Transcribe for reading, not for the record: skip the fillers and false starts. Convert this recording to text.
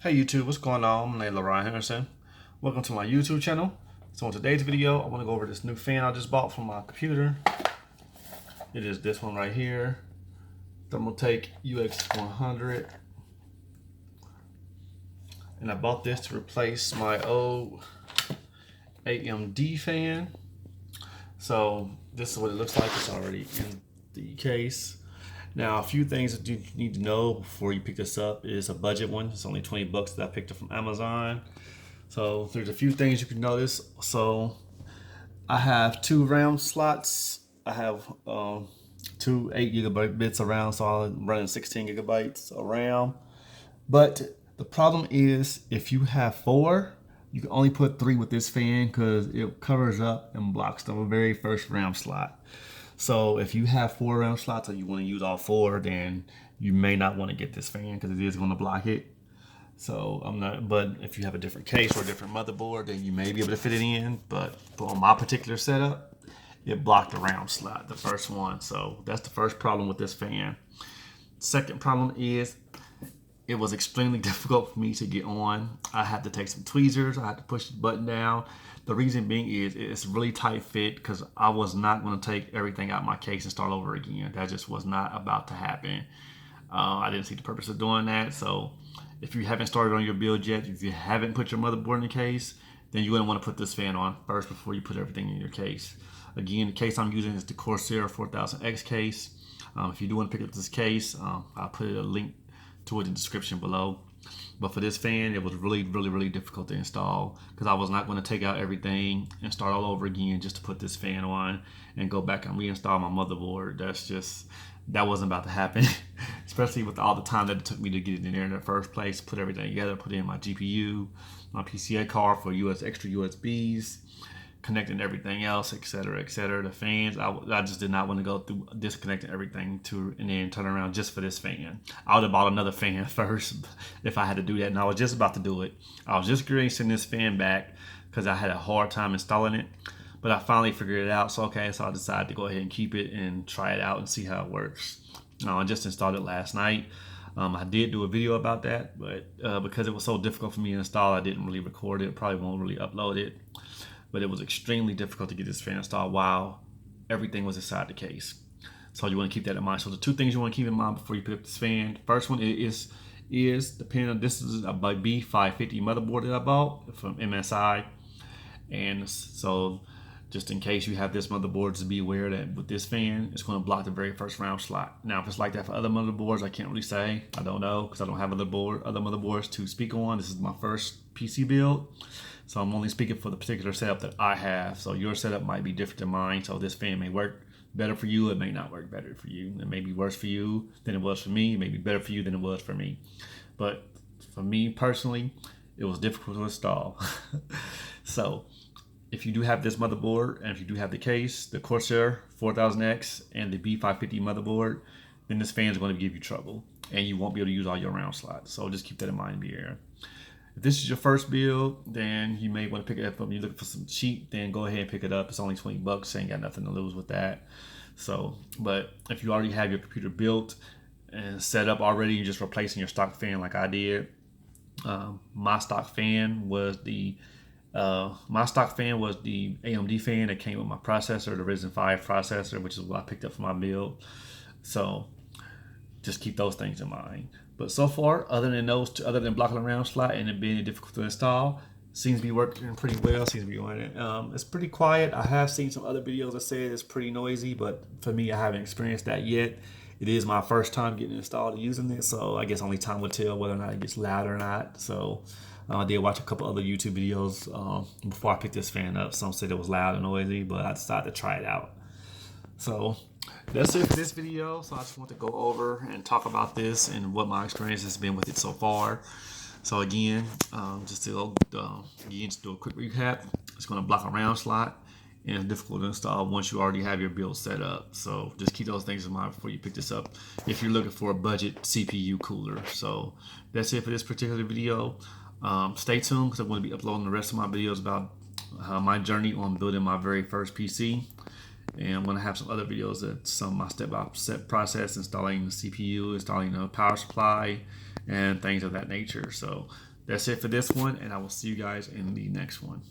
Hey YouTube, what's going on? My name is Ryan Henderson. Welcome to my YouTube channel. So in today's video, I want to go over this new fan I just bought from my computer. It is this one right here, Thermaltake UX100. And I bought this to replace my old AMD fan. So this is what it looks like. It's already in the case. Now, a few things that you need to know before you pick this up is a budget one. It's only 20 bucks that I picked up from Amazon. So there's a few things you can notice. So I have two RAM slots. I have two 8 gigabyte bits of RAM, so I'm running 16 gigabytes of RAM. But the problem is if you have four, you can only put three with this fan because it covers up and blocks the very first RAM slot. So if you have four RAM slots or you want to use all four, then you may not want to get this fan because it is going to block it. So but if you have a different case or a different motherboard, then you may be able to fit it in. But on my particular setup, it blocked the RAM slot, the first one. So that's the first problem with this fan. Second problem is it was extremely difficult for me to get on. I had to take some tweezers. I had to push the button down. The reason being is it's really tight fit because I was not going to take everything out of my case and start over again. That just was not about to happen. I didn't see the purpose of doing that. So if you haven't started on your build yet, if you haven't put your motherboard in the case, then you're going to want to put this fan on first before you put everything in your case. Again, the case I'm using is the Corsair 4000X case. If you do want to pick up this case, I'll put a link to it in the description below. But for this fan, it was really difficult to install because I was not going to take out everything and start all over again just to put this fan on and go back and reinstall my motherboard. That wasn't about to happen, especially with all the time that it took me to get it in there in the first place, put everything together, put in my GPU, my PCA card for extra USBs, connecting everything else, etc., etc. The fans, I just did not want to go through disconnecting everything and then turn around just for this fan. I would have bought another fan first if I had to do that, and I was just about to do it. I was just going to send this fan back because I had a hard time installing it, but I finally figured it out. So I decided to go ahead and keep it and try it out and see how it works. I just installed it last night. I did do a video about that, but because it was so difficult for me to install, I didn't really record it. Probably won't really upload it. But it was extremely difficult to get this fan installed while everything was inside the case. So you want to keep that in mind. So the two things you want to keep in mind before you pick up this fan. First one is depending on, this is a B550 motherboard that I bought from MSI. And so just in case you have this motherboard, to be aware that with this fan, it's going to block the very first RAM slot. Now, if it's like that for other motherboards, I can't really say. I don't know because I don't have other motherboards to speak on. This is my first PC build. So I'm only speaking for the particular setup that I have. So your setup might be different than mine. So this fan may work better for you. It may not work better for you. It may be worse for you than it was for me. It may be better for you than it was for me. But for me personally, it was difficult to install. So if you do have this motherboard and if you do have the case, the Corsair 4000X and the B550 motherboard, then this fan is going to give you trouble and you won't be able to use all your RAM slots. So just keep that in mind and be aware. If this is your first build, then you may want to pick it up. If you're looking for some cheap, then go ahead and pick it up. It's only 20 bucks. Ain't got nothing to lose with that. So, but if you already have your computer built and set up already, you're just replacing your stock fan like I did. My stock fan was the AMD fan that came with my processor, the Ryzen 5 processor, which is what I picked up for my build. So just keep those things in mind. But so far, other than blocking the RAM slot and it being difficult to install, seems to be working pretty well. Seems to be running. It's pretty quiet. I have seen some other videos that say it's pretty noisy, but for me, I haven't experienced that yet. It is my first time getting installed and using it, so I guess only time will tell whether or not it gets loud or not. So I did watch a couple other YouTube videos before I picked this fan up. Some said it was loud and noisy, but I decided to try it out. So that's it for this video. So I just want to go over and talk about this and what my experience has been with it so far. So again, just to do a quick recap, it's going to block a RAM slot and it's difficult to install once you already have your build set up. So just keep those things in mind before you pick this up if you're looking for a budget CPU cooler. So that's it for this particular video. Stay tuned because I'm going to be uploading the rest of my videos about my journey on building my very first PC. And I'm going to have some other videos that some of my step-by-step process, installing the CPU, installing the power supply, and things of that nature. So That's it for this one, and I will see you guys in the next one.